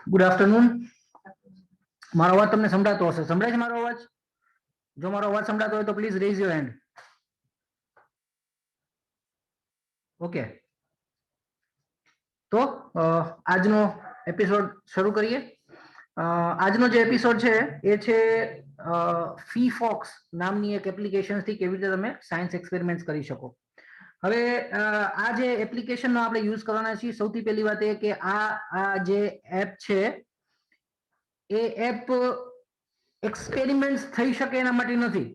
Good afternoon. મારો અવાજ તમને સંભળાતો હશે? સંભળાય છે મારો અવાજ? જો મારો અવાજ સંભળાતો હોય તો please raise your hand. Okay, તો આજનો એપિસોડ શરૂ કરીએ. આજનો જે એપિસોડ છે એ છે ફીફોક્સ નામની એક એપ્લિકેશનથી કેવી રીતે તમે સાયન્સ એક્સપેરિમેન્ટ્સ કરી શકો. હવે આ જે એપ્લિકેશનનો આપણે યુઝ કરવાના છીએ, સૌથી પહેલી વાત એ કે આ જે એપ છે એ એપ એક્સપેરિમેન્ટ્સ થઈ શકે એના માટે નથી.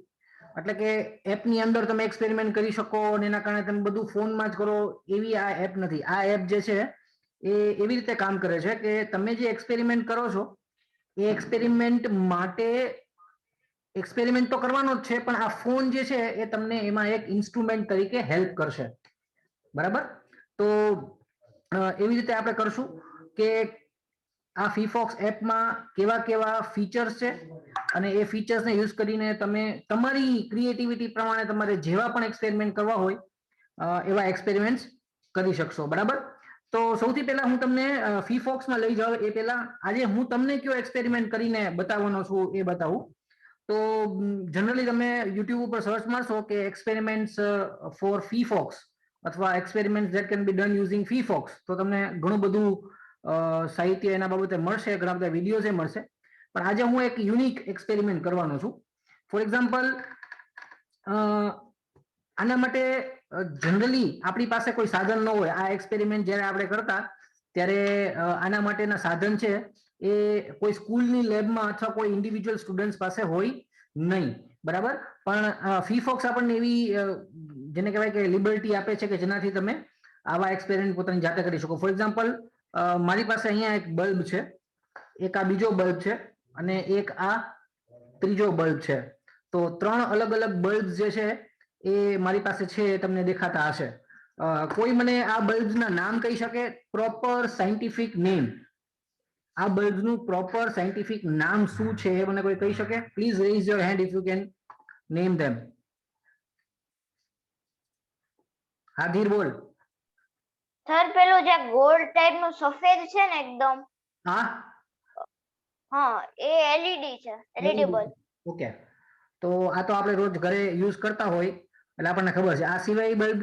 એટલે કે એપની અંદર તમે એક્સપેરિમેન્ટ કરી શકો અને એના કારણે તમે બધું ફોનમાં જ કરો એવી આ એપ નથી. આ એપ જે છે એ એવી રીતે કામ કરે છે કે તમે જે એક્સપેરિમેન્ટ કરો છો એ એક્સપેરિમેન્ટ માટે એક્સપેરિમેન્ટ તો કરવાનો જ છે, પણ આ ફોન જે છે એ તમને એમાં એક ઇન્સ્ટ્રુમેન્ટ તરીકે હેલ્પ કરશે. બરાબર? તો એવી રીતે આપણે કરશું કે આ ફીફોક્સ એપમાં કેવા કેવા ફીચર્સ છે અને એ ફીચર્સને યુઝ કરીને તમે તમારી ક્રિએટિવિટી પ્રમાણે તમારે જેવા પણ એક્સપેરિમેન્ટ કરવા હોય એવા એક્સપેરિમેન્ટ્સ કરી શકશો. બરાબર? તો સૌથી પહેલા હું તમને ફીફોક્સમાં લઈ જાઉં એ પહેલા આજે હું તમને કયો એક્સપેરિમેન્ટ કરીને બતાવવાનો છું એ બતાવું. તો જનરલી તમે યુટ્યુબ ઉપર સર્ચ મારશો કે એક્સપેરિમેન્ટ્સ ફોર ફીફોક્સ અથવા experiments that can be done using Phyphox, તો તમને ઘણું બધું સાહિત્ય એના બાબતે મળશે, ઘણા બધા વિડીયોઝ મળશે. પણ આજે હું એક યુનિક એક્સપેરિમેન્ટ કરવાનો છું. ફોર એક્ઝામ્પલ, આના માટે જનરલી આપણી પાસે કોઈ સાધન ન હોય. આ એક્સપેરિમેન્ટ જ્યારે આપણે કરતા ત્યારે આના માટેના સાધન છે એ કોઈ સ્કૂલની લેબમાં અથવા કોઈ ઇન્ડિવિજ્યુઅલ સ્ટુડન્ટ્સ પાસે હોય નહીં. બરાબર? પણ ફીફોક્સ આપણને એવી જેને કહેવાય કે લિબર્ટી આપે છે કે જેનાથી તમે આવા એક્સપેરિમેન્ટ પોતાની જાતે કરી શકો. ફોર એક્ઝામ્પલ, મારી પાસે અહીંયા એક બલ્બ છે, એક આ બીજો બલ્બ છે અને એક આ ત્રીજો બલ્બ છે. તો 3 અલગ અલગ બલ્બ જે છે એ મારી પાસે છે, એ તમને દેખાતા હશે. કોઈ મને આ બલ્બના નામ કહી શકે? Proper scientific name. આ બલ્બનું પ્રોપર સાયન્ટિફિક નામ શું છે એ મને કોઈ કહી શકે? Please raise your hand if you can name them. હા ધીર બોલ. સર પેલું જે ગોલ્ડ ટાઈપ નું સફેદ છે ને એકદમ, હા હા એ એલઈડી છે, એલઈડી બલ્બ. ઓકે, તો આ તો આપણે રોજ ઘરે યુઝ કરતા હોય એટલે આપણને ખબર છે. આ સિવાય બલ્બ,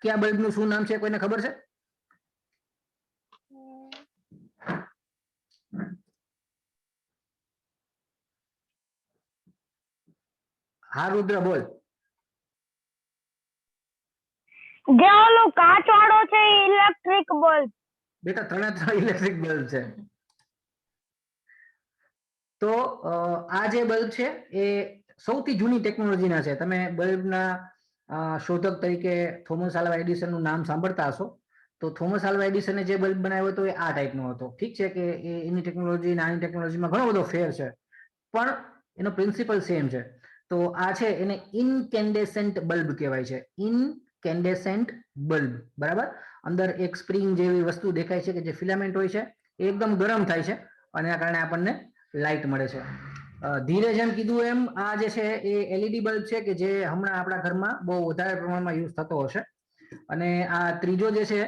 કયા બલ્બનું શું નામ છે કોઈને ખબર છે? હા રુદ્ર બોલ. જે ઓલું કાચ વાળો છે ઇલેક્ટ્રિક બલ્બ. બેટા 3 ઇલેક્ટ્રિક બલ્બ છે. તો આ જે બલ્બ છે એ સૌથી જૂની ટેકનોલોજીના છે. તમે બલ્બના શોધક તરીકે થોમસ આલ્વા એડિસનનું નામ સાંભળતા હશો. તો થોમસ આલ્વા એડિસને જે બલ્બ બનાવ્યો હતો એ આ ટાઈપનો હતો. ઠીક છે કે એની ટેકનોલોજી અને આની ટેકનોલોજીમાં ઘણો બધો ફેર છે, પણ એનો પ્રિન્સિપલ સેમ છે. તો આ છે એને ઇનકેન્ડેસન્ટ બલ્બ કહેવાય છે. ઇનકેન્ડેસન્ટ બલ્બ. બરાબર? અંદર એક સ્પ્રિંગ જેવી વસ્તુ દેખાય છે કે જે ફિલામેન્ટ હોય છે, એ એકદમ ગરમ થાય છે અને એના કારણે આપણને લાઇટ મળે છે. ધીરે જેમ કીધું એમ આ જે છે એ એલઈડી બલ્બ છે કે જે હમણાં આપણા ઘરમાં બહુ વધારે પ્રમાણમાં યુઝ થતો હશે. અને આ ત્રીજો જે છે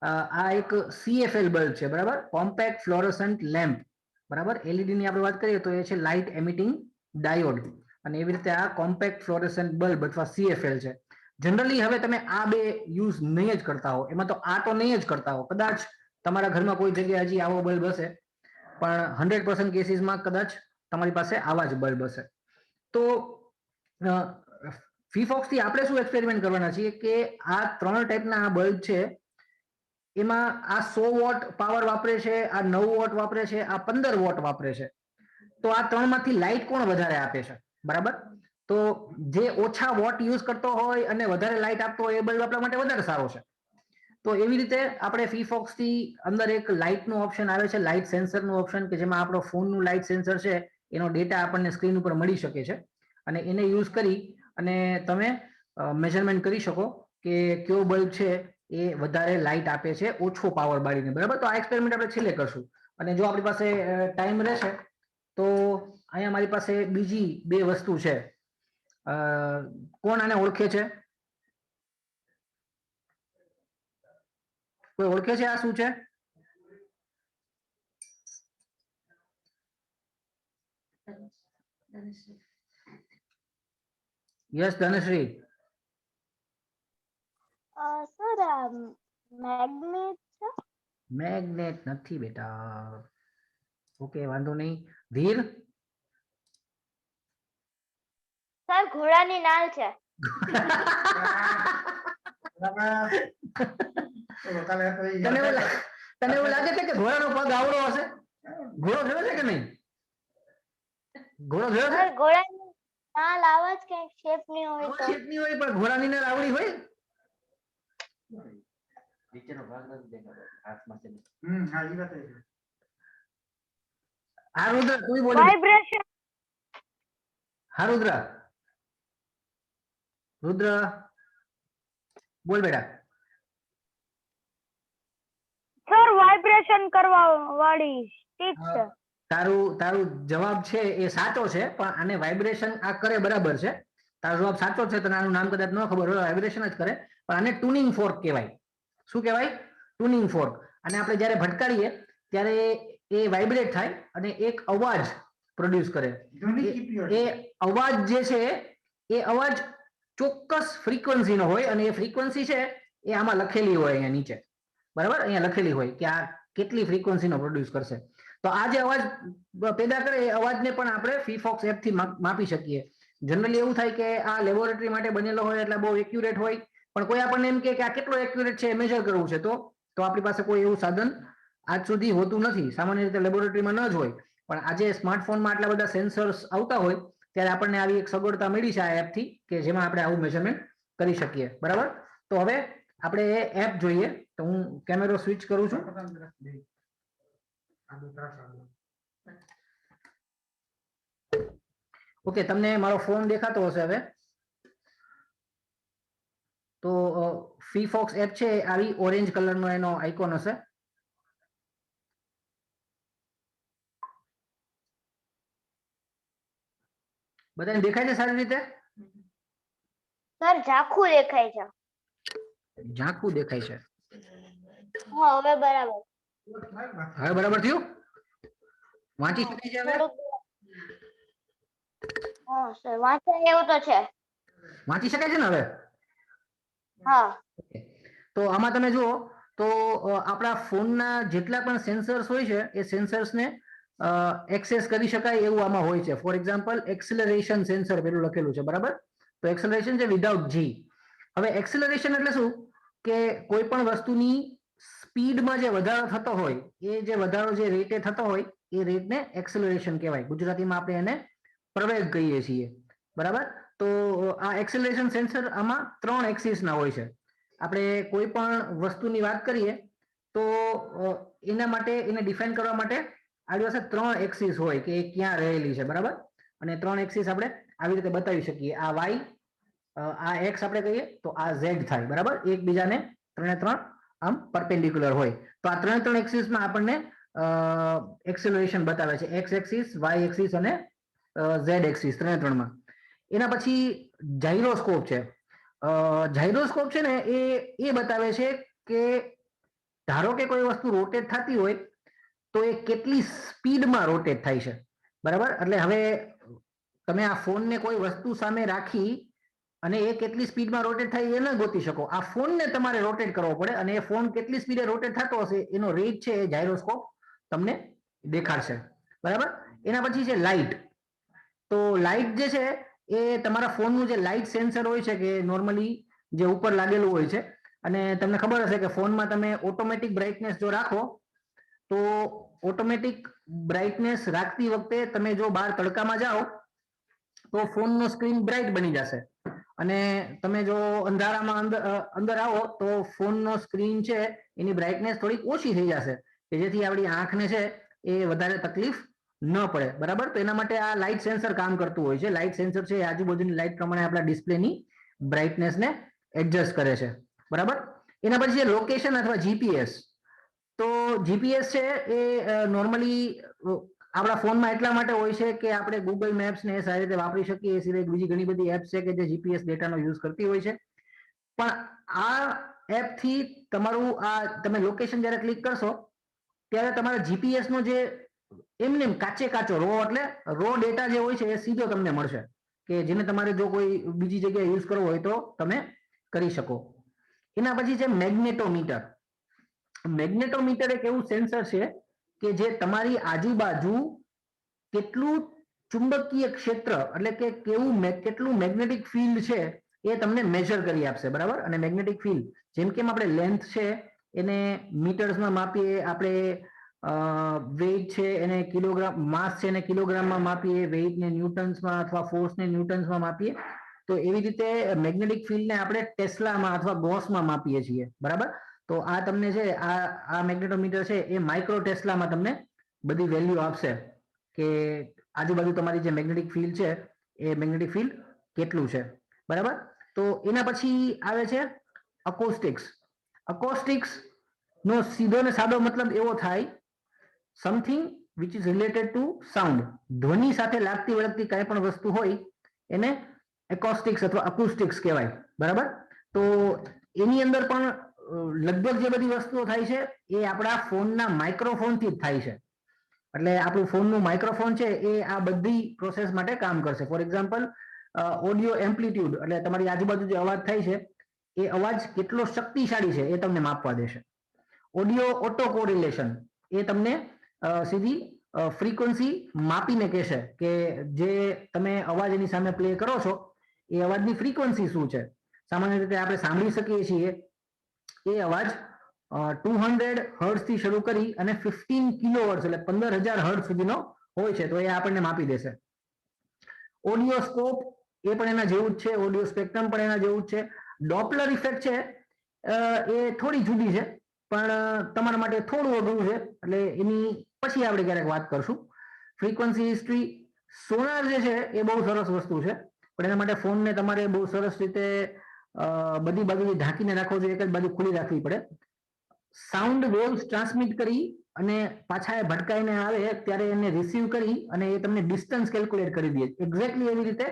આ એક CFL બલ્બ છે. બરાબર? Compact fluorescent lamp. બરાબર? એલઈડી ની આપણે વાત કરીએ તો એ છે લાઇટ એમિટિંગ ડાયોડ. અને એવી રીતે આ કોમ્પેક્ટ ફ્લોરોસન્ટ બલ્બ અથવા CFL છે. જનરલી હવે તમે આ બે યુઝ નહીં જ કરતા હો, એમાં તો આ તો નહીં જ કરતા હો. કદાચ તમારા ઘરમાં કોઈ જગ્યાએ હજી આવો બલ્બ હશે, પણ 100% કેસીસમાં કદાચ તમારી પાસે આવા જ બલ્બ હશે. તો ફીફોક્સ થી આપણે શું એક્સપેરિમેન્ટ કરવાના છીએ કે આ 3 ટાઈપના આ બલ્બ છે એમાં આ 100 વોટ પાવર વાપરે છે, આ 9 વોટ વાપરે છે, આ 15 વોટ વાપરે છે. તો આ ત્રણમાંથી લાઇટ કોણ વધારે આપે છે? બરાબર. તો જે ઓછા વોટ યુઝ કરતો હોય અને વધારે લાઇટ આપતો હોય એ બલ્બ આપણા માટે વધારે સારો છે. તો એવી રીતે આપણે ફીફોક્સ થી અંદર એક લાઇટ નું ઓપ્શન આવે છે, લાઇટ સેન્સર નું ઓપ્શન, કે જેમાં આપણો ફોન નું લાઇટ સેન્સર છે એનો ડેટા આપણને સ્ક્રીન ઉપર મળી શકે છે અને એને યુઝ કરી અને તમે મેઝરમેન્ટ કરી શકો કે કયો બલ્બ છે એ વધારે લાઇટ આપે છે ઓછો પાવર બાળીને. બરાબર. તો આ એક્સપેરિમેન્ટ આપણે છેલ્લે કરશું. અને જો આપણી પાસે ટાઈમ રહેશે તો અહીંયા મારી પાસે બીજી બે વસ્તુ છે. કોણ આને ઓળખે છે? કોઈ ઓળખે છે આ શું છે? યસ ધનશ્રી. સર મેગ્નેટ છે? મેગ્નેટ નથી બેટા. ઓકે, વાંધો નહીં. ધીર? સર ઘોડાની નાલ છે. તને એવું લાગે છે કે ઘોડાનો પગ આવડો હશે? ઘોડો જોયો છે કે નહીં? ઘોડો જોયો છે? સર ઘોડાની નાલ આવા જ કંઈક શેપ ની હોય તો. શેપની હોય પણ ઘોડાની નાળ આવડી હોય? નીચેનો ભાગ નથી દેખાતો હાથમાં છે. હા ઈ વાત છે. હા રુદ્ર, તું બોલ. વાઇબ્રેશન. હા રુદ્ર. રુદ્ર બોલ બેટા. સર વાઇબ્રેશન કરવા વાળી સ્ટિક છે. તારું જવાબ છે એ સાચો છે, પણ આને વાઇબ્રેશન આ કરે બરાબર છે. તારો જવાબ સાચો છે. તને આનું નામ કદાચ ન ખબર હોય, વાઇબ્રેશન જ કરે, પણ આને ટ્યુનિંગ ફોર્ક કહેવાય. શું કહેવાય? Tuning fork. અને આપણે જ્યારે ભટકાડીએ ત્યારે એ વાઇબ્રેટ થાય અને એક અવાજ પ્રોડ્યુસ કરે. એ અવાજ જે છે એ અવાજ ચોક્કસ ફ્રીક્વન્સી નો હોય અને એ ફ્રીક્વન્સી છે એ આમાં લખેલી હોય અહીંયા નીચે. બરાબર. અહીંયા લખેલી હોય કે આ કેટલી ફ્રીક્વન્સી નો પ્રોડ્યુસ કરશે. તો આ જે અવાજ પેદા કરે એ અવાજને પણ આપણે ફીફોક્સ એપ થી માપી શકીએ. જનરલી એવું થાય કે આ લેબોરેટરી માટે બનેલો હોય એટલે બહુ એક્યુરેટ હોય, પણ કોઈ આપણને એમ કે આ કેટલો એક્યુરેટ છે મેજર કરવું છે તો આપણી પાસે કોઈ એવું સાધન આજ સુધી હોતું નથી. સામાન્ય રીતે લેબોરેટરીમાં ન જ હોય, પણ આજે સ્માર્ટફોનમાં આટલા બધા સેન્સર્સ આવતા હોય ત્યારે આપણને આવી એક સગવડતા મળી છે આ એપથી કે જેમાં આપણે આવું મેઝરમેન્ટ કરી શકીએ. બરાબર. તો હવે આપણે એ એપ જોઈએ. તો હું કેમેરો સ્વિચ કરું છું. ઓકે, તમને મારો ફોન દેખાતો હશે હવે. તો ફીફોક્સ એપ છે આવી ઓરેન્જ કલરનો એનો આઇકોન હશે. બધાને દેખાય છે સારી રીતે? સર ઝાખું દેખાય છે. ઝાંખું દેખાય છે. હા હવે બરાબર. હવે બરાબર થયું? વાંચી શકાય છે હવે? હા સર વાંચાય એવું તો છે. વાંચી શકાય છે ને હવે? હા. તો આમાં તમે જુઓ તો આપણા ફોનના જેટલા પણ સેન્સર્સ હોય છે એ સેન્સર્સને એક્સેસ કરી શકાય એવું આમાં હોય છે. ફોર એક્ઝામ્પલ એક્સેલરેશન સેન્સર પેલું લખેલું છે. બરાબર. તો એક્સેલરેશન છે વિધાઉટ જી. હવે એક્સેલરેશન એટલે શું કે કોઈ પણ વસ્તુની સ્પીડમાં જે વધારો થતો હોય એ જે વધારો જે રેટે થતો હોય એ રેટને એક્સેલરેશન કહેવાય. ગુજરાતીમાં આપણે એને પ્રવેગ કહીએ છીએ. બરાબર. તો આ એક્સેલરેશન સેન્સર આમાં 3 એક્સિસના હોય છે. આપણે કોઈ પણ વસ્તુની વાત કરીએ તો એના માટે એને ડિફાઇન કરવા માટે આપણી પાસે 3 એક્સિસ હોય કે એ ક્યાં રહેલી છે. બરાબર. અને 3 એક્સિસ આપણે આવી રીતે બતાવી શકીએ. આ વાય, આ એક્સ આપણે કહીએ તો આ ઝેડ થાય. બરાબર. એકબીજાને 3 આમ પરપેન્ડિક્યુલર હોય. તો આ 3 એક્સિસમાં આપણને એક્સેલરેશન બતાવે છે. એક્સ એક્સિસ, વાય એક્સિસ અને ઝેડ એક્સિસ 3માં. એના પછી જાઇરોસ્કોપ છે. જાઇરોસ્કોપ છે ને એ બતાવે છે કે ધારો કે કોઈ વસ્તુ રોટેટ થતી હોય તો એ કેટલી સ્પીડમાં રોટેટ થાય છે. બરાબર. એટલે હવે તમે આ ફોનને કોઈ વસ્તુ સામે રાખી અને એ કેટલી સ્પીડમાં રોટેટ થાય એ ન ગોતી શકો. આ ફોનને તમારે રોટેટ કરવો પડે અને એ ફોન કેટલી સ્પીડે રોટેટ થતો હશે એનો રેટ છે એ જાઇરોસ્કોપ તમને દેખાડશે. બરાબર. એના પછી છે લાઇટ. તો લાઇટ જે છે એ તમારા ફોનનું જે લાઇટ સેન્સર હોય છે કે નોર્મલી જે ઉપર લાગેલું હોય છે અને તમને ખબર હશે કે ફોનમાં તમે ઓટોમેટિક બ્રાઇટનેસ જો રાખો તો ઓટોમેટિક બ્રાઇટનેસ રાખતી વખતે તમે જો બહાર તડકામાં જાઓ તો ફોનનો સ્ક્રીન બ્રાઇટ બની જશે અને તમે જો અંધારામાં અંદર આવો તો ફોનનો સ્ક્રીન છે એની બ્રાઇટનેસ થોડીક ઓછી થઈ જશે કે જેથી આપણી આંખને છે એ વધારે તકલીફ ન પડે, બરાબર. તો એના માટે આ લાઇટ સેન્સર કામ કરતું હોય છે. લાઇટ સેન્સર છે આજુબાજુની લાઇટ પ્રમાણે આપણા ડિસ્પ્લેની બ્રાઇટનેસને એડજસ્ટ કરે છે, બરાબર. એના પછી છે લોકેશન અથવા જીપીએસ. તો જીપીએસ છે એ નોર્મલી આપણા ફોનમાં એટલા માટે હોય છે કે આપણે ગૂગલ મેપ્સ ને સારી રીતે વાપરી શકીએ. એ સિવાય બીજી ઘણી બધી એપ્સ છે કે જે જીપીએસ ડેટાનો યુઝ કરતી હોય છે. પણ આ એપથી તમારું આ તમે લોકેશન જ્યારે ક્લિક કરશો ત્યારે તમારા જીપીએસ નો જે એમને કાચે કાચો રો એટલે રો ડેટા જે હોય છે એ સીધો તમને મળશે કે જેને તમારે જો કોઈ બીજી જગ્યાએ યુઝ કરવો હોય તો તમે કરી શકો. એના પછી છે મેગ્નેટોમીટર. મેગ્નેટોમીટર એક એવું સેન્સર છે કે જે તમારી આજુબાજુ કેટલું ચુંબકીય ક્ષેત્ર એટલે કે કેટલું મેગ્નેટિક ફિલ્ડ છે એ તમને મેજર કરી આપશે, બરાબર. અને મેગ્નેટિક ફિલ્ડ જેમ કે આપણે લેન્થ છે એને મીટર્સમાં માપીએ, આપણે વેઇટ છે એને કિલોગ્રામ, માસ છે એને કિલોગ્રામમાં માપીએ, વેઇટ ને ન્યૂટન્સમાં અથવા ફોર્સ ને ન્યૂટન્સમાં માપીએ. તો એવી રીતે મેગ્નેટિક ફિલ્ડને આપણે ટેસ્લામાં અથવા ગોસમાં માપીએ છીએ, બરાબર. તો આ તમને છે આ મેગ્નેટોમીટર છે એ માઇક્રો ટેસ્લામાં તમને બધી વેલ્યુ આપશે કે આજુબાજુ તમારી જે મેગ્નેટિક ફિલ્ડ છે એ મેગ્નેટિક ફિલ્ડ કેટલું છે, બરાબર. તો એના પછી આવે છે અકોસ્ટિક્સ. અકોસ્ટિક્સ નો સીધો ને સાદો મતલબ એવો થાય something which is related to sound. ધ્વનિ સાથે લાગતી વળગતી કાંઈ પણ વસ્તુ હોય એને એકોસ્ટિક્સ અથવા અકુસ્ટિક્સ કહેવાય, બરાબર. તો એની અંદર પણ લગભગ જે બધી વસ્તુઓ થાય છે એ આપણા ફોનના માઇક્રોફોનથી જ થાય છે. એટલે આપણું ફોનનું માઇક્રોફોન છે એ આ બધી પ્રોસેસ માટે કામ કરશે. ફોર એક્ઝામ્પલ ઓડિયો એમ્પ્લિટ્યુડ એટલે તમારી આજુબાજુ જે અવાજ થાય છે એ અવાજ કેટલો શક્તિશાળી છે એ તમને માપવા દેશે. ઓડિયો ઓટો કોરિલેશન એ તમને સીધી ફ્રીક્વન્સી માપીને કહેશે કે જે તમે અવાજ એની સામે પ્લે કરો છો એ અવાજની ફ્રીક્વન્સી શું છે. સામાન્ય રીતે આપણે સાંભળી શકીએ છીએ એ અવાજ 200 હર્ટ્ઝ થી શરૂ કરી અને 15 કિલોહર્ટ્ઝ એટલે 15,000 હર્ટ્ઝ સુધીનો હોય છે. તો એ આપણને માપી દેશે. ઓડિયો સ્કોપ એ પણ એના જેવું જ છે. ઓડિયો સ્પેક્ટ્રમ પણ એના જેવું જ છે. ડોપલર ઇફેક્ટ છે એ થોડી જુદી છે પણ તમારા માટે થોડું અઘરું છે એટલે એની પછી આપણે ક્યારેક વાત કરશું. ફ્રીક્વન્સી હિસ્ટ્રી, સોનાર જે છે એ બહુ સરસ વસ્તુ છે પણ એના માટે ફોનને તમારે બહુ સરસ રીતે બધી બાજુથી ઢાંકીને રાખવો જોઈએ, એક જ બાજુ ખુલ્લી રાખવી પડે. સાઉન્ડ વેવ્સ ટ્રાન્સમિટ કરી અને પાછા એ ભટકાઈને આવે ત્યારે એને રિસીવ કરી અને એ તમને ડિસ્ટન્સ કેલ્ક્યુલેટ કરી દે એક્ઝેક્ટલી એવી રીતે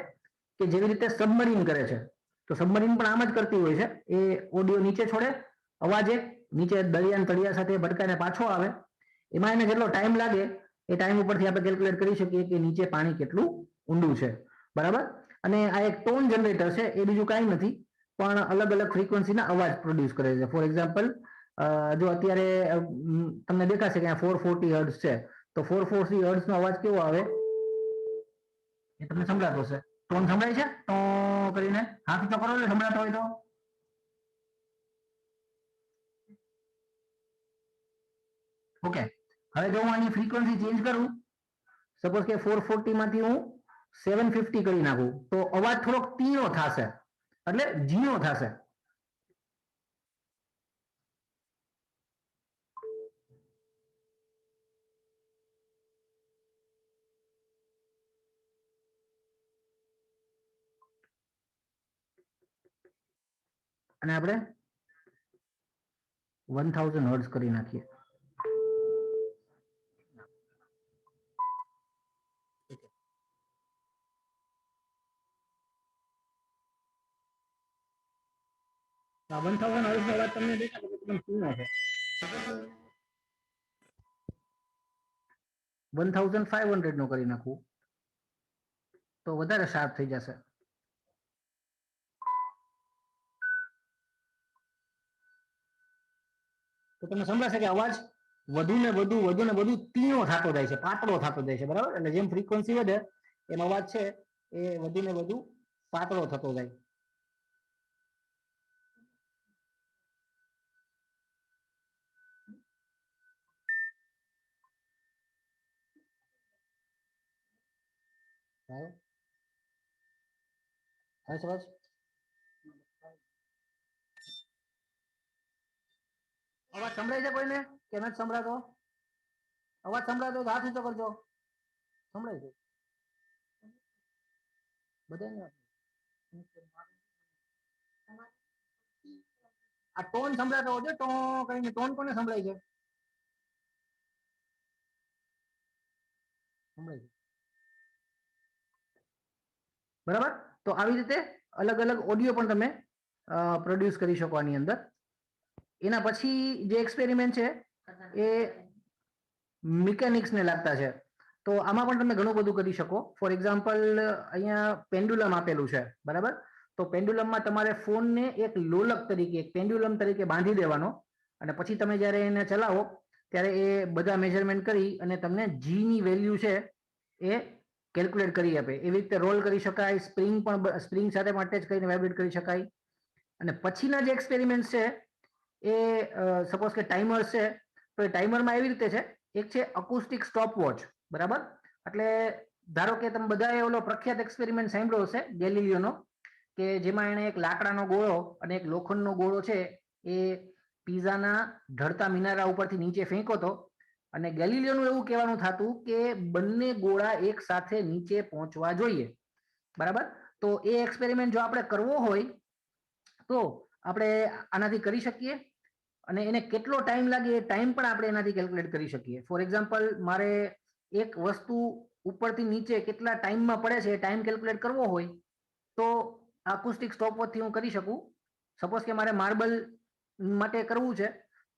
કે જેવી રીતે સબમરીન કરે છે. તો સબમરીન પણ આમ જ કરતી હોય છે. એ ઓડિયો નીચે છોડે, અવાજ એક નીચે દરિયાના તળિયા સાથે ભટકાઈને પાછો આવે. એમાં એને જેટલો ટાઈમ લાગે એ ટાઈમ ઉપરથી આપણે કેલ્ક્યુલેટ કરી શકીએ કે નીચે પાણી કેટલું ઊંડું છે, બરાબર. અને આ એક ટોન જનરેટર છે એ બીજું કાંઈ નથી પણ અલગ અલગ ફ્રીક્વન્સીના અવાજ પ્રોડ્યુસ કરે છે. ફોર એક્ઝામ્પલ જો અત્યારે તમને દેખાશે કે 440 હર્ટ્ઝ છે તો 440 હર્ટ્ઝ નો અવાજ કેવો આવે એ તમને સંભળાતો હશે. ટોન સંભળાય છે તો કરીને હાથ તો કરો એટલે સંભળાતો હોય તો. ઓકે, હવે જો હું આની ફ્રીક્વન્સી ચેન્જ કરું, સપોઝ કે 440 માંથી હું 750 કરી નાખું તો અવાજ થોડોક તીણો થશે એટલે ઝીણો થશે. અને આપણે 1000 હર્ટ્ઝ કરી નાખીએ. આ 1000 હર્ટ્ઝ નો અવાજ તમને દેખાય તો એકદમ તીણો છે. 1500 નો કરી નાખું તો વધારે શાર્પ થઈ જશે. તો તમને સમજાશે કે અવાજ વધુ ને વધુ તીણો થતો જાય છે, પાતળો થતો જાય છે, બરાબર. એટલે જેમ ફ્રીક્વન્સી વધે એમ અવાજ છે એ વધુ ને વધુ પાતળો થતો જાય. આવ્યો થાય છે અવાજ? અવાજ સંભળાય છે કોઈને કે નથી સંભળાતો? અવાજ સંભળાતો તો હાથ ઊંચો કરજો. સંભળાય છે બધાને? આ ટોન સંભળાતો હોય છે, ટો કરીને ટોન કોને સંભળાય છે? સંભળાય છે બરાબર. તો આવી રીતે અલગ અલગ ઓડિયો પણ તમે પ્રોડ્યુસ કરી શકો આની અંદર. એના પછી જે એક્સપેરિમેન્ટ છે એ મિકેનિક્સ ને લાગતા છે. તો આમાં પણ તમે ઘણું બધું કરી શકો. ફોર એક્ઝામ્પલ અહીંયા પેન્ડ્યુલમ આપેલું છે બરાબર. તો પેન્ડ્યુલમમાં તમારે ફોનને એક લોલક તરીકે એક પેન્ડ્યુલમ તરીકે બાંધી દેવાનો અને પછી તમે જ્યારે એને ચલાવો ત્યારે એ બધા મેઝરમેન્ટ કરી અને તમને જી ની વેલ્યુ છે એ કેલ્ક્યુલેટ કરી આપે. એવી રીતે રોલ કરી શકાય, સ્પ્રિંગ સાથે પણ અટેચ કરીને વાઇબ્રેટ કરી શકાય. અને પછીના જે એક્સપેરિમેન્ટ છે એ સપોઝ કે ટાઈમર છે, તો એ ટાઈમરમાં એવી રીતે છે, એક છે અકુસ્ટિક સ્ટોપ વોચ બરાબર. એટલે ધારો કે તમે બધાએ ઓલો પ્રખ્યાત એક્સપેરિમેન્ટ સાંભળ્યો હશે ગેલિલિયોનો, કે જેમાં એને એક લાકડાનો ગોળો અને એક લોખંડનો ગોળો છે એ પીઝાના ઢળતા મિનારા ઉપરથી નીચે ફેંકો હતો અને ગેલિલિયોનું એવું કહેવાનું થતું કે બંને ગોળા એક સાથે નીચે પહોંચવા જોઈએ બરાબર. તો એ એક્સપેરિમેન્ટ જો આપણે કરવો હોય તો આપણે આનાથી કરી શકીએ અને એને કેટલો ટાઈમ લાગે એ ટાઈમ પણ આપણે એનાથી કેલ્ક્યુલેટ કરી શકીએ. ફોર એક્ઝામ્પલ મારે એક વસ્તુ ઉપરથી નીચે કેટલા ટાઈમમાં પડે છે એ ટાઈમ કેલ્ક્યુલેટ કરવો હોય તો અકુસ્ટિક સ્ટોપવોચથી હું કરી શકું. સપોઝ કે મારે માર્બલ માટે કરવું છે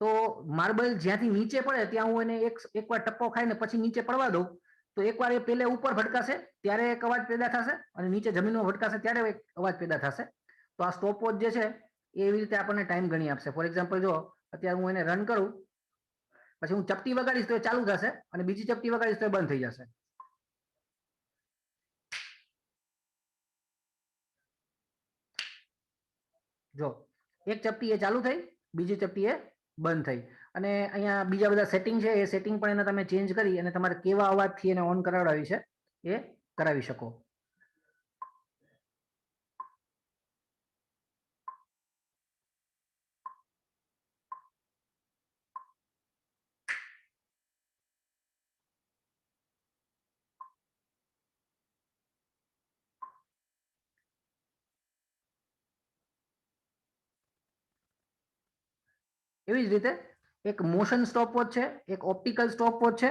તો માર્બલ જ્યાંથી નીચે પડે ત્યાં હું એને એકવાર ટપ્પો ખાઈને પછી નીચે પડવા દઉં તો એકવાર એ પહેલે ઉપર ભટકાશે ત્યારે એક અવાજ પેદા થશે અને નીચે જમીનમાં ભટકાશે ત્યારે એક અવાજ પેદા થશે. તો આ સ્ટોપવોચ જે છે એ એવી રીતે આપણને ટાઈમ ગણી આપશે. ફોર એક્ઝામ્પલ જો અત્યારે હું એને રન કરું પછી હું ચપટી વગાડીશ તો એ ચાલુ થશે અને બીજી ચપટી વગાડીશ તો એ બંધ થઈ જશે. જો એક ચપટી એ ચાલુ થઈ, બીજી ચપટી એ બંધ થઈ. અને અહીંયા બીજા બધા સેટિંગ છે એ સેટિંગ પણ એને તમે ચેન્જ કરી અને તમારે કેવા અવાજથી એને ઓન કરાવડાવી છે એ કરાવી શકો. એવી જ રીતે એક મોશન સ્ટોપવોચ છે, એક ઓપ્ટિકલ સ્ટોપવોચ છે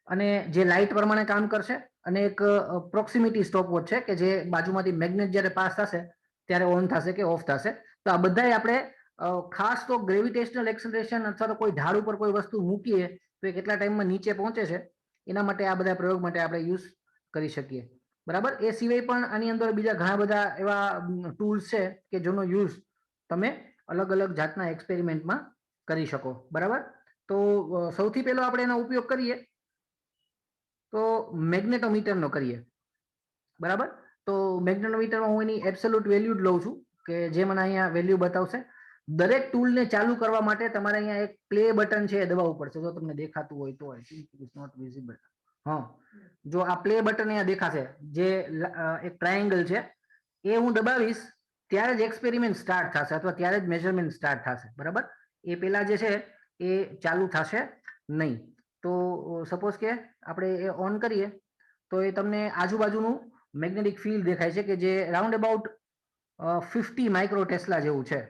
અને જે લાઇટ પ્રમાણે કામ કરશે અને એક પ્રોક્સિમિટી સ્ટોપવોચ છે કે જે બાજુમાંથી મેગ્નેટ જ્યારે પાસ થશે ત્યારે ઓન થશે કે ઓફ થશે. તો આ બધાય આપણે ખાસ તો ગ્રેવિટેશનલ એક્સલરેશન અથવા તો કોઈ ઢાળ ઉપર કોઈ વસ્તુ મૂકીએ તો એ કેટલા ટાઈમમાં નીચે પહોંચે છે એના માટે આ બધા પ્રયોગ માટે આપણે યુઝ કરી શકીએ બરાબર. એ સિવાય પણ આની અંદર બીજા ઘણા બધા એવા ટૂલ્સ છે કે જેનો યુઝ તમે અલગ અલગ જાતના એક્સપેરિમેન્ટમાં કરી શકો બરાબર. તો સૌથી પહેલો આપણે એનો ઉપયોગ કરીએ તો મેગ્નેટોમીટરનો કરીએ બરાબર. તો મેગ્નેટોમીટરમાં હું એની એબ્સોલ્યુટ વેલ્યુ જ લઉં છું કે જે મને અહીંયા વેલ્યુ બતાવશે. દરેક ટૂલને ચાલુ કરવા માટે તમારે અહીંયા એક પ્લે બટન છે એ દબાવવું પડશે. જો તમને દેખાતું હોય તો ઇટ્સ નોટ વિઝિબલ. હા, જો આ પ્લે બટન અહીંયા દેખાશે જે એક ટ્રાયેંગલ છે એ હું દબાવીશ ત્યારે જ એક્સપેરિમેન્ટ સ્ટાર્ટ થશે અથવા ત્યારે જ મેઝરમેન્ટ સ્ટાર્ટ થશે બરાબર. એ પેલા જે છે એ ચાલુ થશે નહીં. તો સપોઝ કે આપણે એ ઓન કરીએ તો એ તમને આજુબાજુનું મેગ્નેટિક ફિલ્ડ દેખાય છે કે જે રાઉન્ડ અબાઉટ 50 માઇક્રો ટેસ્લા જેવું છે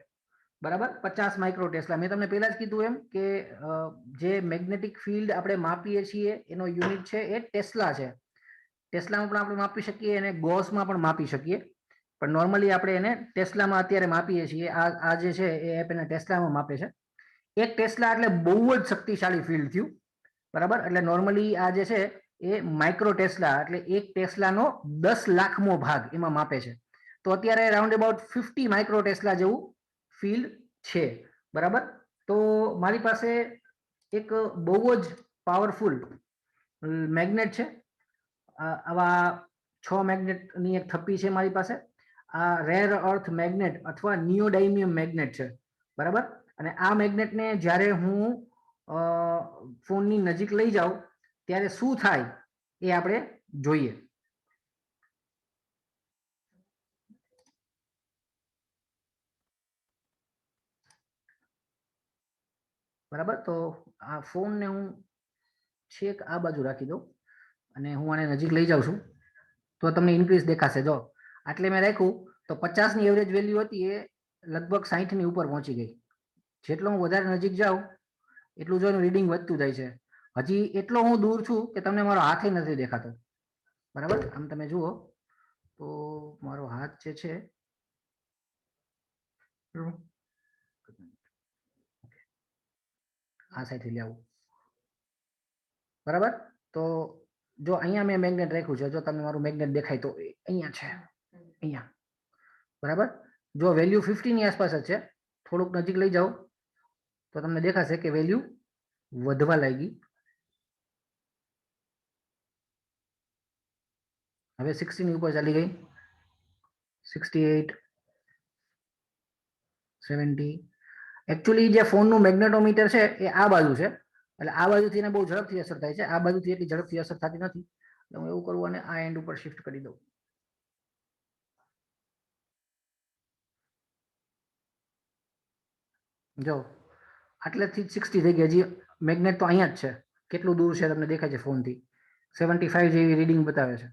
બરાબર. 50 માઇક્રો ટેસ્લા. મેં તમને પહેલા જ કીધું એમ કે જે મેગ્નેટિક ફિલ્ડ આપણે માપીએ છીએ એનો યુનિટ છે એ ટેસ્લા છે. ટેસ્લામાં પણ આપણે માપી શકીએ અને ગોસમાં પણ માપી શકીએ પણ નોર્મલી આપણે એને ટેસ્લામાં અત્યારે માપીએ છીએ. આ જે છે એ એપ એને ટેસ્લામાં માપે છે. એક ટેસ્લા એટલે બહુ જ શક્તિશાળી ફિલ્ડ થયું બરાબર. એટલે નોર્મલી આ જે છે એ માઇક્રો ટેસ્લા એટલે એક ટેસ્લાનો 10 લાખમો ભાગ એમાં માપે છે. તો અત્યારે રાઉન્ડ અબાઉટ 50 માઇક્રો ટેસ્લા જેવું ફિલ્ડ છે બરાબર. તો મારી પાસે એક બહુ જ પાવરફુલ મેગ્નેટ છે. આવા 6 મેગ્નેટની એક થપ્પી છે મારી પાસે. આ રેર અર્થ મેગ્નેટ અથવા નિયોડાયમિયમ મેગ્નેટ છે બરાબર. અને આ મેગ્નેટને જ્યારે હું ફોનની નજીક લઈ જાઉં ત્યારે શું થાય એ આપણે જોઈએ. બરાબર. તો આ ફોનને હું છેક આ બાજુ રાખી દઉં અને હું આને નજીક લઈ જાઉં છું તો તમને ઇન્ક્રીઝ દેખાશે. જો આટલે મેં રાખ્યું તો 50 ની એવરેજ વેલ્યુ હતી એ લગભગ 60 ની ઉપર પહોંચી ગઈ. જેટલો હું વધારે નજીક જાઉં એટલું જો એનું રીડિંગ વધતું જાય છે. હજી એટલો હું દૂર છું કે તમને મારો હાથ નથી દેખાતો. બરાબર. આમ તમે જુઓ તો મારો હાથ જે છે આ સાઈડથી લઈ આવું. બરાબર. તો જો અહીંયા મેં મેગ્નેટ રાખ્યું છે, જો તમને મારું મેગ્નેટ દેખાય તો અહીંયા છે, અહીંયા. બરાબર. જો વેલ્યુ 50 ની આસપાસ જ છે, થોડુંક નજીક લઈ જાઓ તો તમને દેખાશે કે વેલ્યુ વધવા લાગી. હવે 60 ની ઉપર ચાલી ગઈ. 68 70. એકચ્યુઅલી જે ફોનનું મેગ્નેટોમીટર છે એ આ બાજુ છે, એટલે આ બાજુથી એને બહુ ઝડપથી અસર થાય છે, આ બાજુથી એટલી ઝડપથી અસર થતી નથી. એટલે હું એવું કરું અને આ એન્ડ ઉપર શિફ્ટ કરી દઉં. જો આટલેથી 60 થઈ ગઈ. હજી મેગ્નેટ તો અહીંયા જ છે. કેટલું દૂર છે તમને દેખાય છે ફોનથી? 75 જેવી રીડિંગ બતાવે છે.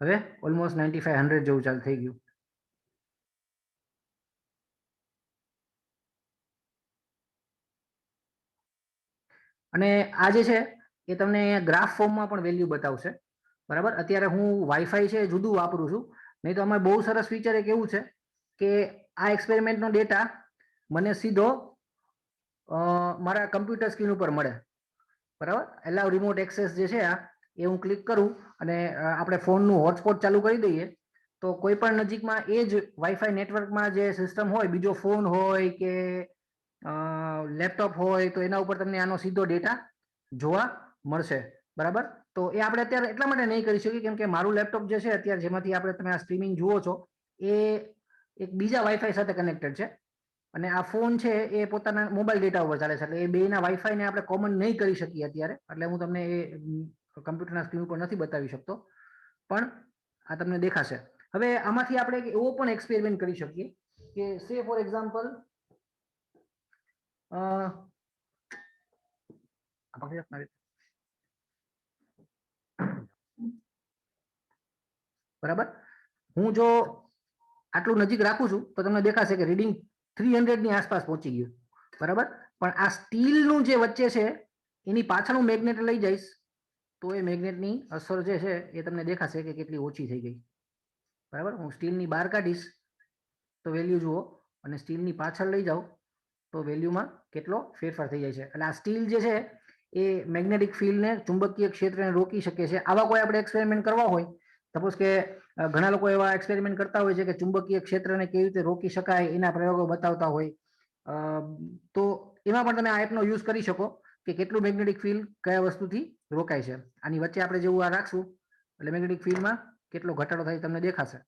હવે ઓલમોસ્ટ 95 100 જેવું ચાલુ થઈ ગયું. અને આ જે છે એ તમને ગ્રાફ ફોર્મમાં પણ વેલ્યુ બતાવશે. બરાબર. અત્યારે હું વાઈફાઈ છે જુદું વાપરું છું, નહીં તો અમારે બહુ સરસ ફીચર એક એવું છે કે આ એક્સપેરિમેન્ટનો ડેટા મને સીધો મારા કમ્પ્યુટર સ્ક્રીન ઉપર મળે. બરાબર. એલાવ રિમોટ એક્સેસ જે છે આ એ હું ક્લિક કરું અને આપણે ફોનનું હોટસ્પોટ ચાલુ કરી દઈએ તો કોઈ પણ નજીકમાં એ જ વાઈફાઈ નેટવર્કમાં જે સિસ્ટમ હોય, બીજો ફોન હોય કે લેપટોપ હોય તો એના ઉપર તમને આનો સીધો ડેટા જોવા મળશે. બરાબર. તો એ આપણે અત્યારે એટલા માટે નહીં કરી શકીએ કેમ કે મારું લેપટોપ જે છે અત્યારે જેમાંથી આપણે તમે આ સ્ટ્રીમિંગ જુઓ છો એ એક બીજા વાઈફાઈ સાથે કનેક્ટેડ છે અને આ ફોન છે એ પોતાના મોબાઈલ ડેટા ઉપર ચાલે છે, એટલે એ બેના વાઈફાઈને આપણે કોમન નહીં કરી શકીએ અત્યારે. એટલે હું તમને એ કમ્પ્યુટરના સ્ક્રીન ઉપર નથી બતાવી શકતો, પણ આ તમને દેખાશે. હવે આમાંથી આપણે એવો પણ એક્સપેરિમેન્ટ કરી શકીએ કે સે ફોર એક્ઝામ્પલ બરાબર. હું જો આટલું નજીક રાખું છું તો તમને દેખાશે કે રીડિંગ 300 ની આસપાસ પહોંચી ગયું. બરાબર. પણ આ સ્ટીલનું જે વચ્ચે છે એની પાછળનું મેગ્નેટ લઈ જઈશ તો એ મેગ્નેટની અસર જે છે એ તમને દેખાશે કે કેટલી ઓછી થઈ ગઈ. બરાબર. હું સ્ટીલની બહાર કાઢીશ તો વેલ્યુ જુઓ અને સ્ટીલની પાછળ લઈ જાઓ તો વેલ્યુમાં કેટલો ફેરફાર થઈ જાય છે. એટલે આ સ્ટીલ જે છે એ મેગ્નેટિક ફિલ્ડને, ચુંબકીય ક્ષેત્રને રોકી શકે છે. આવા કોઈ આપણે એક્સપેરિમેન્ટ કરવા હોય, સપોઝ કે ઘણા લોકો એવા એક્સપેરિમેન્ટ કરતા હોય છે કે ચુંબકીય ક્ષેત્રને કેવી રીતે રોકી શકાય એના પ્રયોગો બતાવતા હોય, તો એમાં પણ તમે આ એપનો યુઝ કરી શકો કે કેટલું મેગ્નેટિક ફિલ્ડ કયા વસ્તુથી રોકાય છે. આની વચ્ચે આપણે જેવું આ રાખશું એટલે મેગ્નેટિક ફિલ્ડમાં કેટલો ઘટાડો થાય તમને દેખાશે.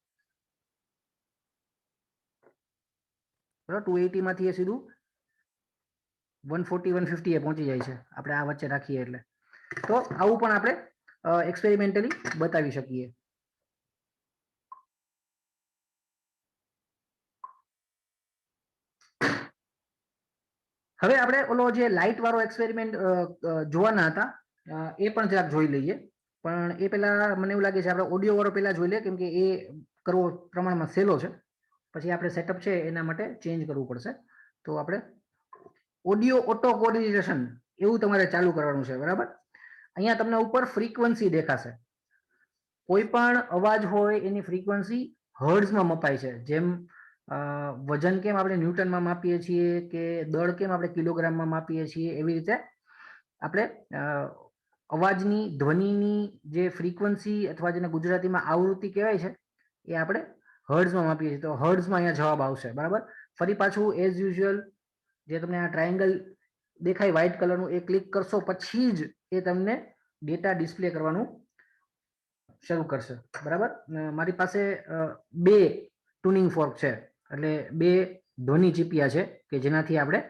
280 માંથી એ સીધું 140 150 એ પહોંચી જાય છે આપણે આ વચ્ચે રાખીએ એટલે. તો આવું પણ આપણે એક્સપેરિમેન્ટલી બતાવી શકીએ. હવે આપણે ઓલો જે લાઇટ વાળો એક્સપેરિમેન્ટ જોવાના હતા એ પણ જરાક જોઈ લઈએ, પણ એ પહેલા મને એવું લાગે છે આપણે ઓડિયો વાળો પહેલા જોઈ લઈએ કેમ કે એ કરવો પ્રમાણમાં સહેલો છે. પછી આપણે સેટઅપ છે એના માટે ચેન્જ કરવું પડશે. તો આપણે ઓડિયો ઓટો કોઓર્ડિનેશન એવું તમારે ચાલુ કરવાનું છે. બરાબર. અહીંયા તમને ઉપર ફ્રીક્વન્સી દેખાશે. કોઈ પણ અવાજ હોય એની ફ્રીક્વન્સી હર્ટ્ઝમાં મપાય છે. જેમ વજન કેમ આપણે ન્યૂટનમાં માપીએ છીએ કે દળ કેમ આપણે કિલોગ્રામમાં માપીએ છીએ, એવી રીતે આપણે અવાજની, ધ્વનિની જે ફ્રીક્વન્સી અથવા જેને ગુજરાતીમાં આવૃત્તિ કહેવાય છે એ આપણે હર્ટ્ઝમાં માપીએ છીએ. તો હર્ટ્ઝમાં અહીંયા જવાબ આવશે. બરાબર. ફરી પાછું એઝ યુઝ્યુઅલ જે તમને આ ટ્રાયેંગલ દેખાય વ્હાઇટ કલરનું એ ક્લિક કરશો પછી જ એ તમને ડેટા ડિસ્પ્લે કરવાનું શરૂ કરશે. બરાબર. મારી પાસે 2 ટ્યુનિંગ ફોર્ક છે, એટલે 2 ધ્વનિ ચીપિયા છે કે જેનાથી આપણે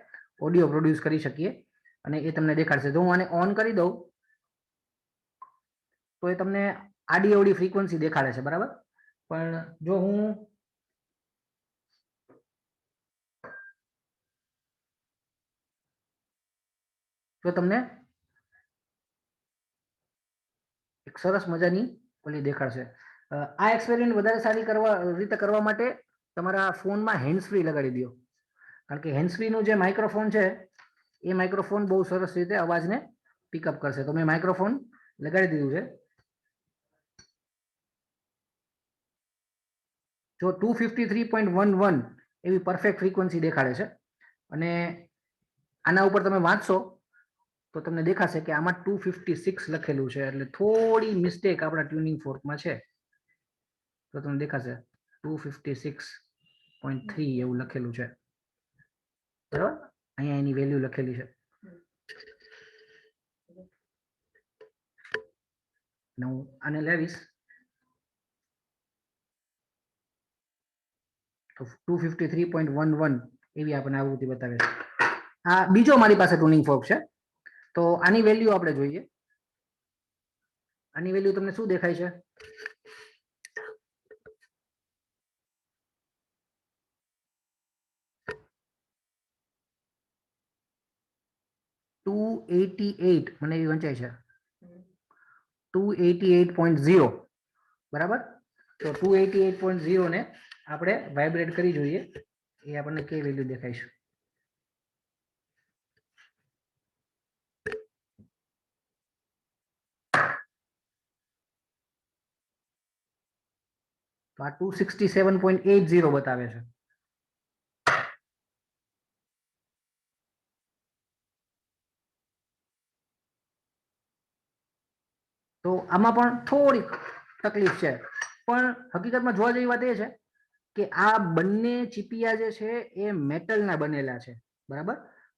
ઓડિયો પ્રોડ્યુસ કરી શકીએ અને એ તમને દેખાડશે. જો હું આને ઓન કરી દઉં તો એ તમને આડી અવળી ફ્રીક્વન્સી દેખાડે છે. બરાબર. પણ જો હું તો તમને એક સરસ મજાની ઓલી દેખાડશે. આ એક્સપેરિમેન્ટ વધારે સારી રીતે કરવા માટે તમારા ફોનમાં હેન્ડ્સ ફ્રી લગાડી દો, કારણ કે હેન્ડ્સ ફ્રી નું જે માઇક્રોફોન છે એ માઇક્રોફોન બહુ સરસ રીતે અવાજને પિકઅપ કરશે. તો મેં માઇક્રોફોન લગાડી દીધું છે. જો 253.11 એવી પરફેક્ટ ફ્રીક્વન્સી દેખાડે છે, અને આના ઉપર તમે વાંચશો તો તમને દેખાશે કે આમાં 256 લખેલું છે, એટલે થોડી મિસ્ટેક આપણા ટ્યુનિંગ ફોર્કમાં છે. તો તમને દેખાશે 256.3 એવું લખેલું છે, બરાબર. અહીંયા એની વેલ્યુ લખેલી છે. હું આને લાવીશ તો 253.11 એવી આપણને આવૃત્તિ બતાવે છે. આ બીજો મારી પાસે ટ્યુનિંગ ફોર્ક છે, તો આની વેલ્યુ આપણે જોઈએ. આની વેલ્યુ તમને શું દેખાય છે? મને એવી વંચાય છે 288.0, બરાબર. તો 288.0 ને આપણે વાઇબ્રેટ કરી જોઈએ, એ આપણને કઈ વેલ્યુ દેખાય છે? તો આ 267.80 બતાવે છે. તો આમાં પણ થોડીક તકલીફ છે, પણ હકીકતમાં જોવા જેવી વાત એ છે કે આ બંને ચીપિયા જે છે એ મેટલના બનેલા છે, બરાબર.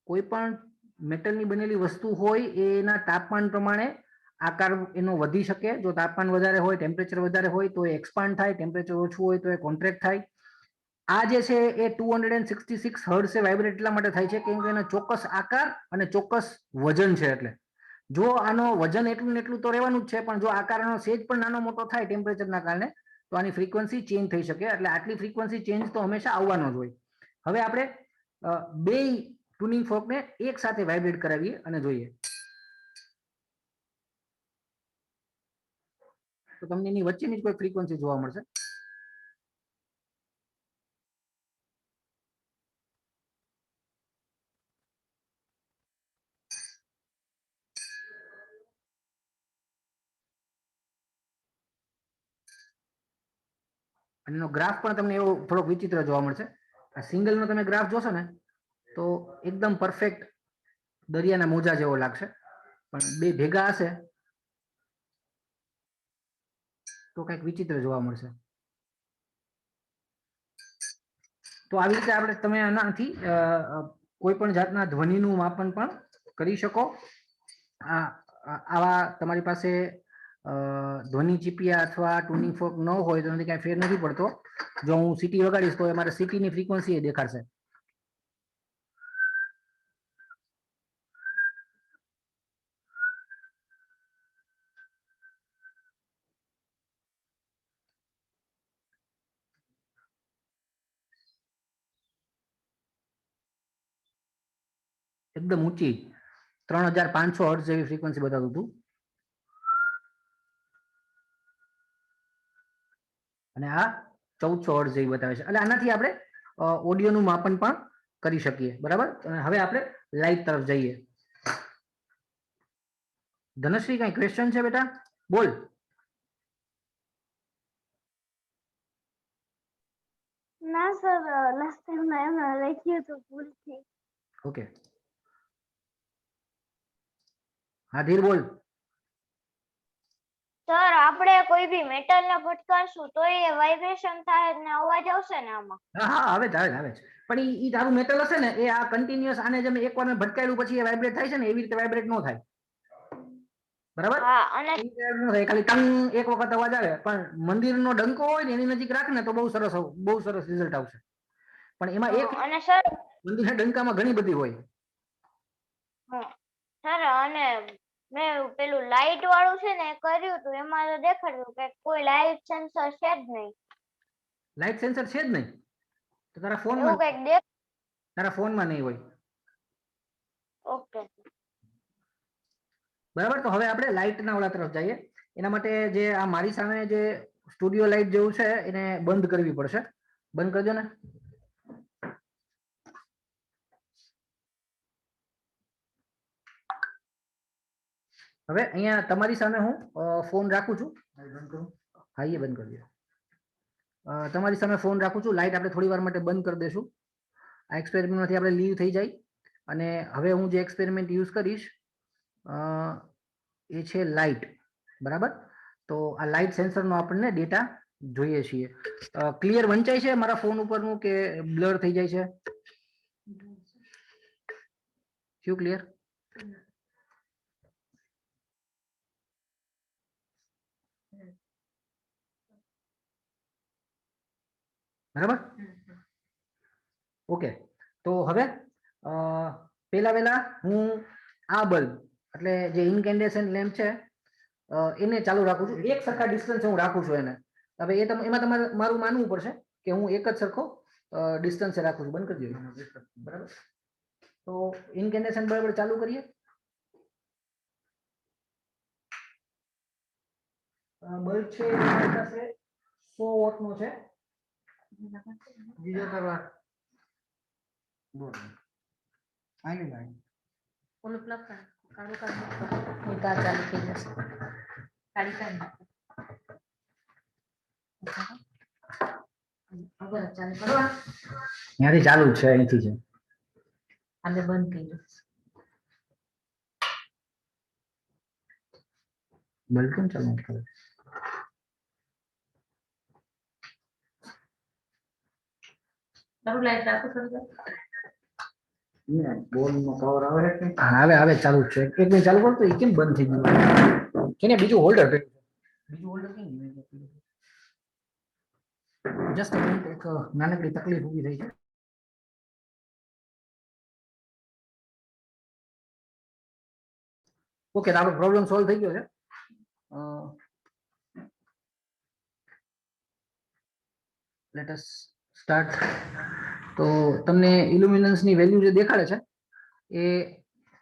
કોઈ પણ મેટલની બનેલી વસ્તુ હોય એના તાપમાન પ્રમાણે આકાર એનો વધી શકે. જો તાપમાન વધારે હોય, ટેમ્પરેચર વધારે હોય તો એ એક્સપાન્ડ થાય, ટેમ્પરેચર ઓછું હોય તો એ કોન્ટ્રેક્ટ થાય. આ જે છે એ 266 હર્ટ્ઝે વાઇબ્રેટ એટલા માટે થાય છે કેમ કે એનો ચોક્કસ આકાર અને ચોક્કસ વજન છે. એટલે જો આનો વજન એટલું ને એટલું તો રહેવાનું જ છે, પણ જો આકારનો સેજ પણ નાનો મોટો થાય ટેમ્પરેચરના કારણે તો આની ફ્રીક્વન્સી ચેન્જ થઈ શકે. એટલે આટલી ફ્રીક્વન્સી ચેન્જ તો હંમેશા આવવાનો જ હોય. હવે આપણે બે ટ્યુનિંગ ફોર્કને એક સાથે વાઇબ્રેટ કરાવીએ અને જોઈએ તો તમને એની વચ્ચેની જ કોઈ ફ્રીક્વન્સી જોવા મળશે. અને એનો ગ્રાફ પણ તમને એવો થોડોક વિચિત્ર જોવા મળશે. આ સિંગલનો તમે ગ્રાફ જોશો ને તો એકદમ પરફેક્ટ દરિયાના મોજા જેવો લાગશે, પણ બે ભેગા હશે તો કંઈક વિચિત્ર જોવા મળશે. તો આવી રીતે આપણે તમે આનાથી કોઈ પણ જાતના ધ્વનિનું માપન પણ કરી શકો. આવા તમારી પાસે ધ્વનિ ચીપિયા અથવા ટ્યુનિંગ ફોર્ક ન હોય તો એનાથી કાંઈ ફેર નથી પડતો. જો હું સિટી વગાડીશ તો અમારે સિટીની ફ્રીક્વન્સી એ દેખાડશે. એકદમ ઊંચી 3500 હર્ટ્ઝ જેવી ફ્રીક્વન્સી બતાવતું હતું, અને આ 1400 હર્ટ્ઝ જેવી બતાવે છે. એટલે આનાથી આપણે ઓડિયોનું માપન પણ કરી શકીએ, બરાબર. હવે આપણે લાઇટ તરફ જઈએ. ધનશ્રી, કઈ ક્વેશ્ચન છે બેટા? બોલ. ના સર, લાસ્ટ ટાઈમ એમ લખ્યું હતું ભૂલથી. ઓકે, હા ધીર બોલ. સર, આપણે કોઈ બી મેટલ ને ભટકાશું તો એ વાઇબ્રેશન થાય ને અવાજ આવશે ને આમાં? હા હા, આવે છે આવે છે આવે છે. પણ ઈ તારું મેટલ હશે ને એ આ કન્ટિન્યુઅસ આને જેમ એકવાર મેં ભટકાયેલું પછી એ વાઇબ્રેટ થાય છે ને એવી રીતે વાઇબ્રેટ ન થાય, બરાબર. હા, અને ખાલી ટંગ એક વખત અવાજ આવે, પણ મંદિરનો ડંકો હોય ને એની નજીક રાખ ને તો બહુ સરસ રિઝલ્ટ આવશે. પણ એમાં એક અને સર, મંદિરના ડંકામાં ઘણી બધી હોય. સર, અને મેં પેલું લાઈટ વાળું છે ને એ કર્યું હતું, એમાં તો દેખાડ્યું કે કોઈ લાઈટ સેન્સર છે જ નહીં. લાઇટ સેન્સર છે જ નહીં તો તારા એવું ફોનમાં કંઈક નહીં હોય. ઓકે. બરાબર. તો હવે આપણે લાઇટના ઓલા તરફ જઈએ. એના માટે જે આ મારી સામે જે સ્ટુડિયો લાઇટ જેવું છે એને બંધ કરવી પડશે. બંધ કરજો ને. હવે અહીંયા તમારી સામે હું ફોન રાખું છું. હા, એ બંધ કરી દો. તમારી સામે ફોન રાખું છું. લાઇટ આપણે થોડી વાર માટે બંધ કરી દઈશું. આ એક્સપેરિમેન્ટમાંથી આપણે લીવ થઈ જાય. અને હવે હું જે એક્સપેરિમેન્ટ યુઝ કરીશ એ છે લાઇટ. બરાબર. તો આ લાઇટ સેન્સરનો આપણને ડેટા જોઈએ છીએ. ક્લિયર વંચાય છે મારા ફોન ઉપરનું કે બ્લર થઈ જાય છે? શું ક્લિયર? બરાબર. ઓકે. તો હવે પહેલા હું આ બલ્બ એટલે જે ઇન્કેન્ડેસન્ટ લેમ્પ છે એને ચાલુ રાખું છું. એક સરખા ડિસ્ટન્સ હું રાખું છું એને. હવે એમાં તમારે મારું માનવું પડશે કે હું એક જ સરખો ડિસ્ટન્સે રાખું છું. બંધ કરી દો. બરાબર. તો ઇન્કેન્ડેસન્ટ બરાબર ચાલુ કરીએ. બલ્બ છે મારી પાસે 100 વોટનો છે. બીજો કરવા બોલ આની લાઈન ઓલું પ્લગ કર કાળું કાઢ હું તાર ચાલુ થઈ જશે કાઢી કાઢ અગર ચાલુ કરવા ત્યાંથી ચાલુ જ છે. અહીંથી છે. આને બંધ કર્યું. બલ્બ કેમ ચાલુ નથી કરે? તારું લાઈટ રાખો થોડી બોલનો પાવર આવે છે. આવે ચાલુ જ છે. એક મિનિટ ચાલુ કર. તો એ કેમ બંધ થઈ ગયું? કેને બીજું હોલ્ડર બીજું હોલ્ડર કેમ જસ્ટ એક નાનકડી તકલીફ ઊભી થઈ છે. ઓકે, આપણો પ્રોબ્લેમ સોલ્વ થઈ ગયો છે. Let us start. તો તમને ઇલ્યુમિનન્સની વેલ્યુ જે દેખાડે છે એ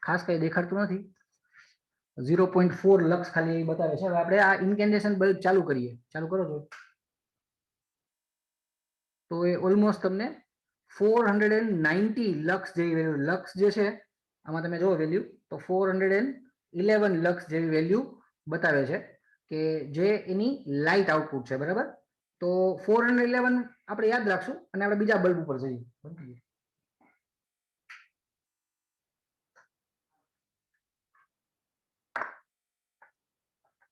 ખાસ કઈ દેખાડતું નથી. 0.4 લક્ષ ખાલી બતાવે છે. હવે આપણે આ ઇન્કેન્ડેશન બલ્બ ચાલુ કરીએ. ચાલુ કરો છો તો એ ઓલમોસ્ટ તમને 490 લક્ષ જેવી વેલ્યુ. લક્ષ જે છે આમાં તમે જો વેલ્યુ તો 411 લક્ષ જેવી વેલ્યુ બતાવે છે કે જે એની લાઇટ આઉટપુટ છે. બરાબર. તો 411 આપણે યાદ રાખશું અને આપણે બીજા બલ્બ ઉપર જઈએ.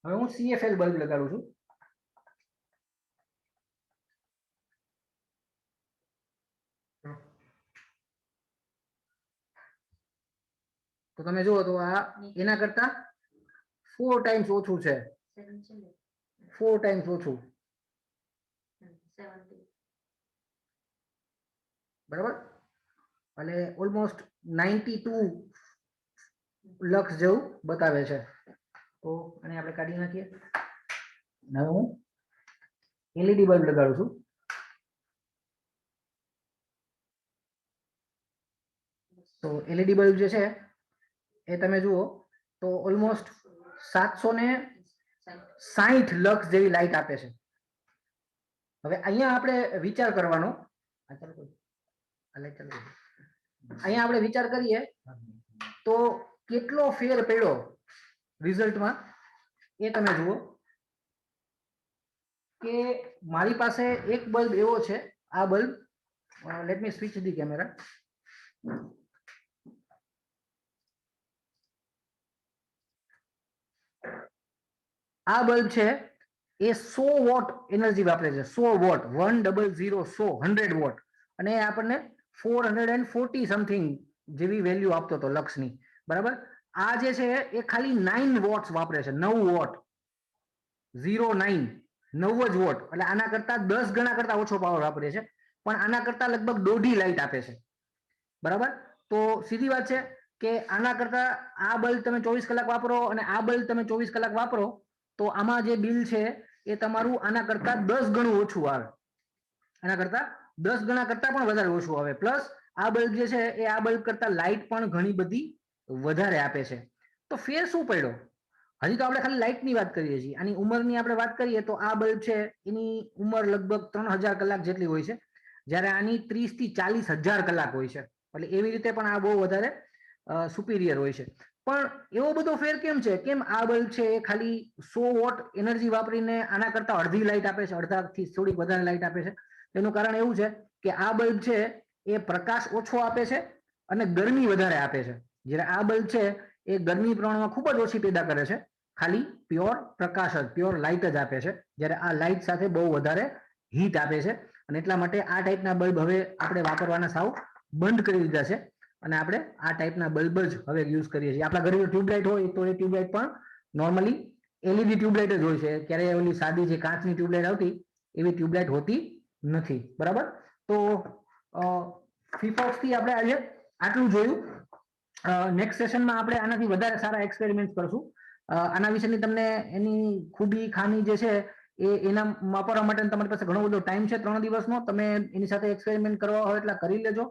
હવે હું CFL બલ્બ લગાડું છું. તો તમે જુઓ તો આ એના કરતા 4 ટાઈમ્સ ઓછું છે. 4 ટાઈમ્સ ઓછું. બરાબર. અને ઓલમોસ્ટ 92 લક્ષ જેવું બતાવે છે. તો આને આપણે કાઢી નાખીએ. હવે હું LED બલ્બ લગાડું છું. તો LED બલ્બ જે છે એ તમે જુઓ તો ઓલમોસ્ટ 760 લક્ષ જેવી લાઇટ આપે છે. હવે અહીંયા આપણે વિચાર કરવાનો. અહીંયા આપણે વિચાર કરીએ તો કેટલો ફેર પડ્યો રિઝલ્ટમાં એ તમે જુઓ કે મારી પાસે એક બલ્બ એવો છે. આ bulb let me switch the camera. આ બલ્બ છે એ 100 વોટ એનર્જી વાપરે છે. 100 વોટ 100 100 વોટ. અને આપણને 440 સમથિંગ જેવી વેલ્યુ આપતો હતો લક્ષની. બરાબર. આ જે છે એ ખાલી 9 વોટ્સ વાપરે છે. 9 વોટ 09 9 જ વોટ. એટલે આના કરતા 10 ગણા કરતા ઓછો પાવર વાપરે છે. પણ આના કરતા લગભગ દોઢી લાઇટ આપે છે. બરાબર. તો સીધી વાત છે કે આના કરતા આ બલ્બ તમે 24 કલાક વાપરો અને આ બલ્બ તમે 24 કલાક વાપરો તો આમાં જે બિલ છે એ તમારું આના કરતા 10 ગણું ઓછું આવે. આના કરતા 10 ગણા કરતા પણ વધારે ઓછું આવે. પ્લસ આ બલ્બ જે છે એ આ બલ્બ કરતા લાઇટ પણ ઘણી બધી વધારે આપે છે. તો ફેર શું પડ્યો? હજી તો આપણે ખાલી લાઇટની વાત કરીએ છીએ. આની ઉંમરની આપણે વાત કરીએ તો આ બલ્બ છે એની ઉંમર લગભગ 3000 કલાક જેટલી હોય છે, જ્યારે આની 30 થી 40,000 કલાક હોય છે. એટલે એવી રીતે પણ આ બહુ વધારે સુપીરિયર હોય છે. પણ એવો બધો ફેર કેમ છે? કેમ આ બલ્બ છે એ ખાલી 100 વોટ એનર્જી વાપરીને આના કરતા અડધી લાઇટ આપે છે, અડધાથી થોડીક વધારે લાઇટ આપે છે? એનું કારણ એવું છે કે આ બલ્બ છે એ પ્રકાશ ઓછો આપે છે અને ગરમી વધારે આપે છે. જ્યારે આ બલ્બ છે એ ગરમી પ્રમાણમાં ખૂબ જ ઓછી પેદા કરે છે, ખાલી પ્યોર પ્રકાશ જ, પ્યોર લાઇટ જ આપે છે, જ્યારે આ લાઇટ સાથે બહુ વધારે હીટ આપે છે. અને એટલા માટે આ ટાઈપના બલ્બ હવે આપણે વાપરવાના સાવ બંધ કરી દીધા છે અને આપણે આ ટાઈપના બલ્બ જ હવે યુઝ કરીએ છીએ. આપણા ઘરે ટ્યુબલાઇટ હોય તો એ ટ્યુબલાઇટ પણ નોર્મલી એલઈડી ટ્યુબલાઇટ જ હોય છે. ક્યારે ઓલી સાદી જે કાચની ટ્યુબલાઇટ આવતી એવી ટ્યુબલાઇટ હોતી નથી. બરાબર? તો ફીફોક્સ થી આપણે આજે આટલું જોયું. નેક્સ્ટ સેશનમાં આપણે આનાથી વધારે સારા એક્સપેરિમેન્ટ કરશું. આના વિશેની તમને એની ખૂબી ખામી જે છે એ એના વાપરવા માટે તમારી પાસે ઘણો બધો ટાઈમ છે, 3 દિવસનો. તમે એની સાથે એક્સપેરિમેન્ટ કરવા હોય એટલા કરી લેજો.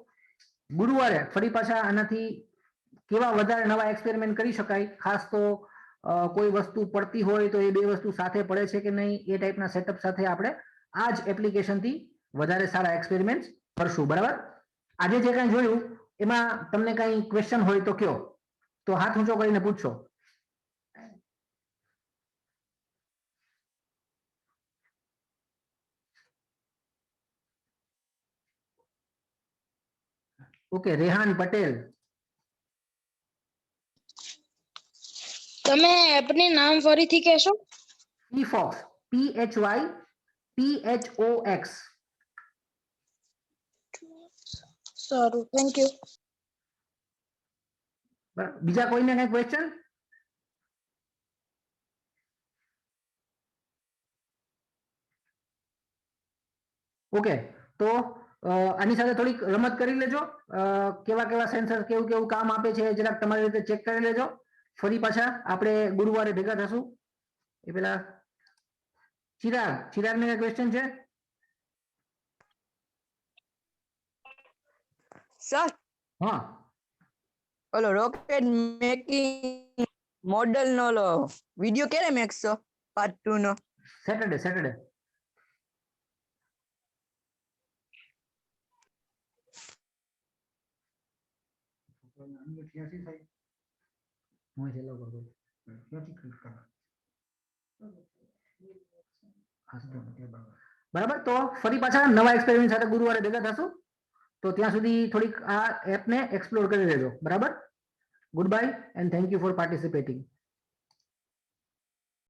ગુરુવારે ફરી પાછા આનાથી કેવા વધારે નવા એક્સપેરિમેન્ટ કરી શકાય, ખાસ તો કોઈ વસ્તુ પડતી હોય તો એ બે વસ્તુ સાથે પડે છે કે નહીં, એ ટાઈપના સેટઅપ સાથે આપણે આ જ એપ્લિકેશનથી વધારે સારા એક્સપેરિમેન્ટ કરશું. બરાબર? આજે જે કાંઈ જોયું એમાં તમને કાંઈ ક્વેશ્ચન હોય તો કયો, તો હાથ ઊંચો કરીને પૂછશો. ઓકે, રેહાન પટેલ. તમે એપની નામ ફરીથી કહેશો? પીફોક્સ, PHYPHOX. સારું, થેન્ક યુ. બીજા કોઈને કઈ ક્વેશ્ચન? ઓકે, તો આની સાથે થોડીક રમત કરી લેજો. કેવા કેવા સેન્સર કેવું કેવું કામ આપે છે જરાક તમારી રીતે ચેક કરી લેજો. ફરી પાછા આપણે ગુરુવારે ભેગા થશું. એ પેલા ચિરાગ ને કઈ ક્વેશ્ચન છે? સર, હા, ઓલો રોકેટ મેકિંગ મોડલ નો ઓલો વિડિયો ક્યારે મેકશો? પાર્ટ 2 નો? સેટરડે. બરાબર, તો ફરી પાછા નવા એક્સપેરિમેન્ટ સાથે ગુરુવારે ભેગા થશું. તો ત્યાં સુધી થોડીક આ એપને એક્સપ્લોર કરી લેજો. બરાબર? Good bye and thank you for participating.